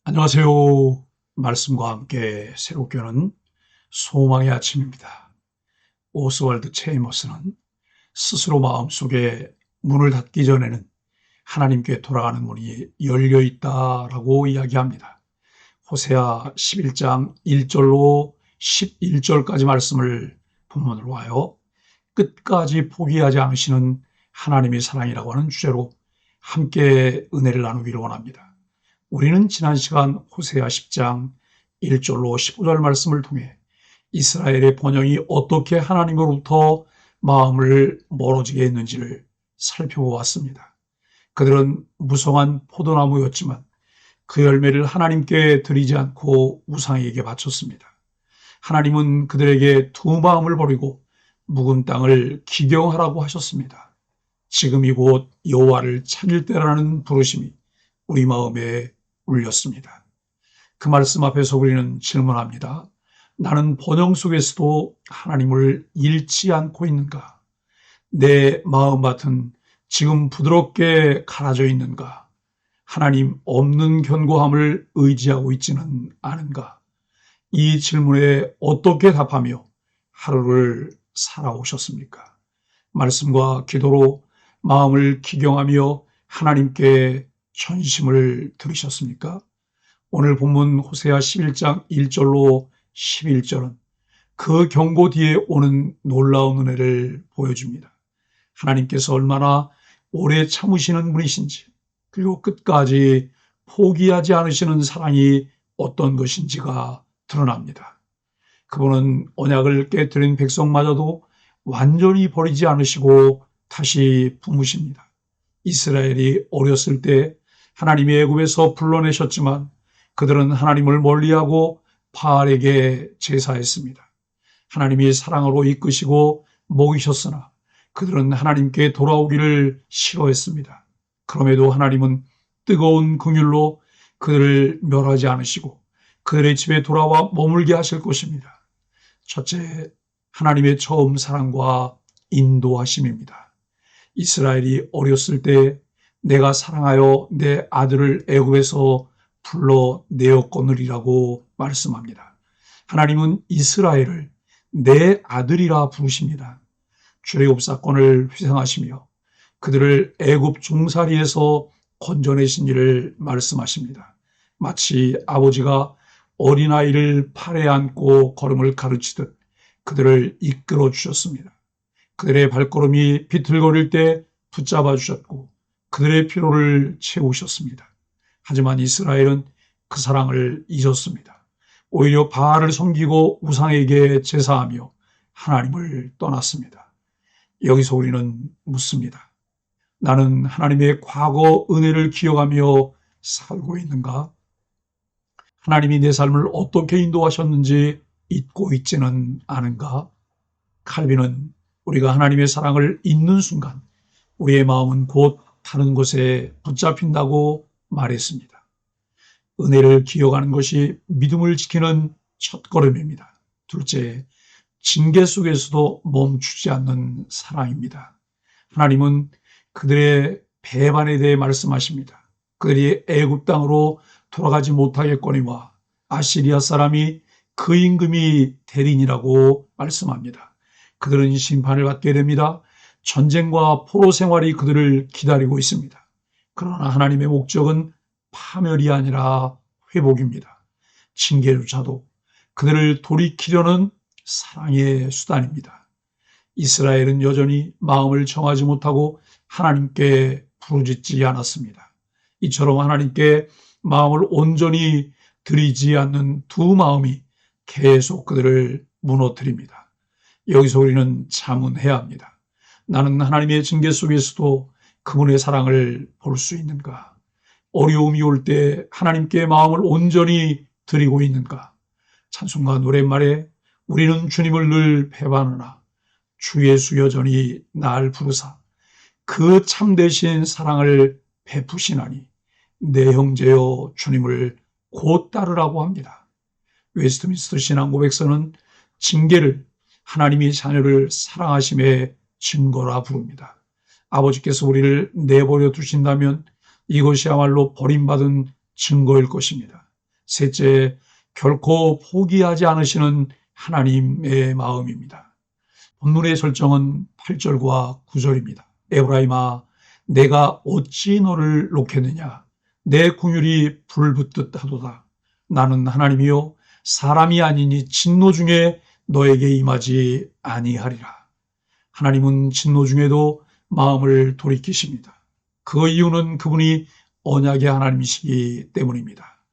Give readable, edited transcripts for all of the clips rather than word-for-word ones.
안녕하세요. 말씀과 함께 새롭게 오는 소망의 아침입니다. 오스왈드 체이머스는 스스로 마음속에 문을 닫기 전에는 하나님께 돌아가는 문이 열려 있다라고 이야기합니다. 호세아 11장 1절로 11절까지 말씀을 본문으로 하여 끝까지 포기하지 않으시는 하나님의 사랑이라고 하는 주제로 함께 은혜를 나누기를 원합니다. 우리는 지난 시간 호세아 10장 1절로 15절 말씀을 통해 이스라엘의 번영이 어떻게 하나님으로부터 마음을 멀어지게 했는지를 살펴보았습니다. 그들은 무성한 포도나무였지만 그 열매를 하나님께 드리지 않고 우상에게 바쳤습니다. 하나님은 그들에게 두 마음을 버리고 묵은 땅을 기경하라고 하셨습니다. 지금이 곧 여호와를 찾을 때라는 부르심이 우리 마음에 울렸습니다. 그 말씀 앞에서 우리는 질문합니다. 나는 번영 속에서도 하나님을 잃지 않고 있는가? 내 마음밭은 지금 부드럽게 갈아져 있는가? 하나님 없는 견고함을 의지하고 있지는 않은가? 이 질문에 어떻게 답하며 하루를 살아오셨습니까? 말씀과 기도로 마음을 기경하며 하나님께 전심을 들으셨습니까? 오늘 본문 호세아 11장 1절로 11절은 그 경고 뒤에 오는 놀라운 은혜를 보여줍니다. 하나님께서 얼마나 오래 참으시는 분이신지, 그리고 끝까지 포기하지 않으시는 사랑이 어떤 것인지가 드러납니다. 그분은 언약을 깨뜨린 백성마저도 완전히 버리지 않으시고 다시 품으십니다. 이스라엘이 어렸을 때 하나님이 애굽에서 불러내셨지만 그들은 하나님을 멀리하고 바알에게 제사했습니다. 하나님이 사랑으로 이끄시고 먹이셨으나 그들은 하나님께 돌아오기를 싫어했습니다. 그럼에도 하나님은 뜨거운 긍휼로 그들을 멸하지 않으시고 그들의 집에 돌아와 머물게 하실 것입니다. 첫째, 하나님의 처음 사랑과 인도하심입니다. 이스라엘이 어렸을 때 내가 사랑하여 내 아들을 애굽에서 불러내었거느리라고 말씀합니다. 하나님은 이스라엘을 내 아들이라 부르십니다. 출애굽 사건을 회상하시며 그들을 애굽 종살이에서 건져내신 일을 말씀하십니다. 마치 아버지가 어린아이를 팔에 안고 걸음을 가르치듯 그들을 이끌어 주셨습니다. 그들의 발걸음이 비틀거릴 때 붙잡아 주셨고 그들의 피로를 채우셨습니다. 하지만 이스라엘은 그 사랑을 잊었습니다. 오히려 바알을 섬기고 우상에게 제사하며 하나님을 떠났습니다. 여기서 우리는 묻습니다. 나는 하나님의 과거 은혜를 기억하며 살고 있는가? 하나님이 내 삶을 어떻게 인도하셨는지 잊고 있지는 않은가? 칼빈은 우리가 하나님의 사랑을 잊는 순간 우리의 마음은 곧 다른 곳에 붙잡힌다고 말했습니다. 은혜를 기억하는 것이 믿음을 지키는 첫걸음입니다. 둘째, 징계 속에서도 멈추지 않는 사랑입니다. 하나님은 그들의 배반에 대해 말씀하십니다. 그들이 애굽 땅으로 돌아가지 못하겠거니와 아시리아 사람이 그 임금이 대리인이라고 말씀합니다. 그들은 심판을 받게 됩니다. 전쟁과 포로 생활이 그들을 기다리고 있습니다. 그러나 하나님의 목적은 파멸이 아니라 회복입니다. 징계조차도 그들을 돌이키려는 사랑의 수단입니다. 이스라엘은 여전히 마음을 정하지 못하고 하나님께 부르짖지 않았습니다. 이처럼 하나님께 마음을 온전히 드리지 않는 두 마음이 계속 그들을 무너뜨립니다. 여기서 우리는 자문해야 합니다. 나는 하나님의 징계 속에서도 그분의 사랑을 볼 수 있는가? 어려움이 올 때 하나님께 마음을 온전히 드리고 있는가? 찬송가 노랫말에 우리는 주님을 늘 배반하나 주 예수 여전히 날 부르사 그 참되신 사랑을 베푸시나니 내 형제여 주님을 곧 따르라고 합니다. 웨스트민스터 신앙고백서는 징계를 하나님이 자녀를 사랑하심의 증거라 부릅니다. 아버지께서 우리를 내버려 두신다면 이것이야말로 버림받은 증거일 것입니다. 셋째, 결코 포기하지 않으시는 하나님의 마음입니다. 본문의 설정은 8절과 9절입니다. 에브라임아, 내가 어찌 너를 놓겠느냐? 내 궁율이 불붙듯 하도다. 나는 하나님이요 사람이 아니니 진노 중에 너에게 임하지 아니하리라. 하나님은 진노 중에도 마음을 돌이키십니다. 그 이유는 그분이 언약의 하나님이시기 때문입니다.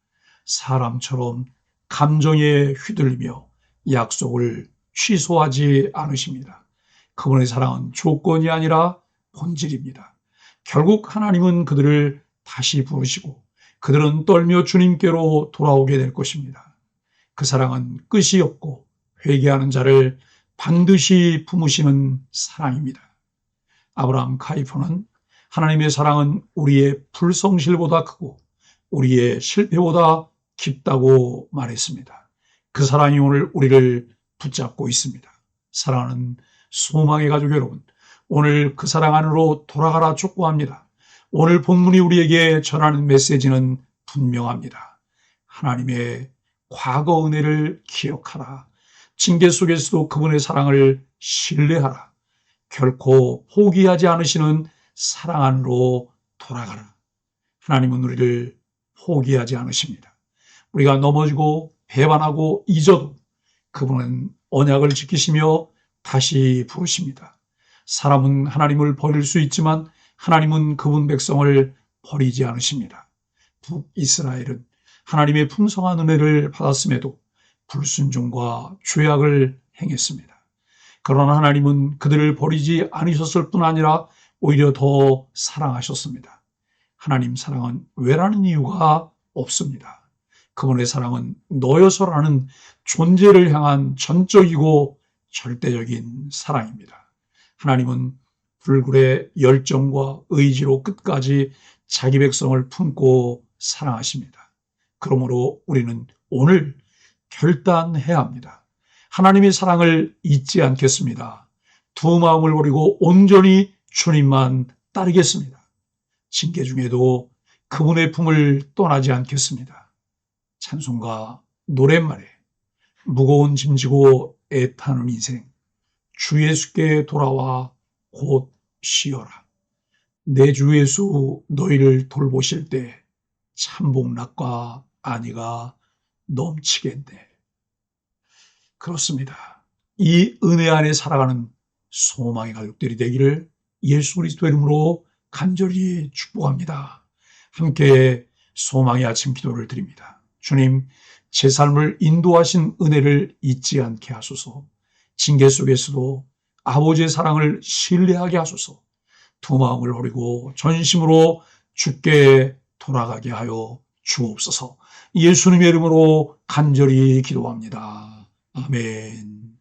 사람처럼 감정에 휘둘리며 약속을 취소하지 않으십니다. 그분의 사랑은 조건이 아니라 본질입니다. 결국 하나님은 그들을 다시 부르시고 그들은 떨며 주님께로 돌아오게 될 것입니다. 그 사랑은 끝이 없고 회개하는 자를 반드시 품으시는 사랑입니다. 아브라함 카이퍼는 하나님의 사랑은 우리의 불성실보다 크고 우리의 실패보다 깊다고 말했습니다. 그 사랑이 오늘 우리를 붙잡고 있습니다. 사랑하는 소망의 가족 여러분, 오늘 그 사랑 안으로 돌아가라 촉구합니다. 오늘 본문이 우리에게 전하는 메시지는 분명합니다. 하나님의 과거 은혜를 기억하라. 징계 속에서도 그분의 사랑을 신뢰하라. 결코 포기하지 않으시는 사랑 안으로 돌아가라. 하나님은 우리를 포기하지 않으십니다. 우리가 넘어지고 배반하고 잊어도 그분은 언약을 지키시며 다시 부르십니다. 사람은 하나님을 버릴 수 있지만 하나님은 그분 백성을 버리지 않으십니다. 북이스라엘은 하나님의 풍성한 은혜를 받았음에도 불순종과 죄악을 행했습니다. 그러나 하나님은 그들을 버리지 않으셨을 뿐 아니라 오히려 더 사랑하셨습니다. 하나님 사랑은 왜라는 이유가 없습니다. 그분의 사랑은 너여서라는 존재를 향한 전적이고 절대적인 사랑입니다. 하나님은 불굴의 열정과 의지로 끝까지 자기 백성을 품고 사랑하십니다. 그러므로 우리는 오늘 결단해야 합니다. 하나님의 사랑을 잊지 않겠습니다. 두 마음을 버리고 온전히 주님만 따르겠습니다. 징계 중에도 그분의 품을 떠나지 않겠습니다. 찬송가 노랫말에 무거운 짐 지고 애타는 인생 주 예수께 돌아와 곧 쉬어라. 내 주 예수 너희를 돌보실 때 참복락과 안위가 넘치겠네. 그렇습니다. 이 은혜 안에 살아가는 소망의 가족들이 되기를 예수 그리스도 이름으로 간절히 축복합니다. 함께 소망의 아침 기도를 드립니다. 주님, 제 삶을 인도하신 은혜를 잊지 않게 하소서. 징계 속에서도 아버지의 사랑을 신뢰하게 하소서. 두 마음을 버리고 전심으로 주께 돌아가게 하여 주옵소서. 예수님의 이름으로 간절히 기도합니다. 아멘.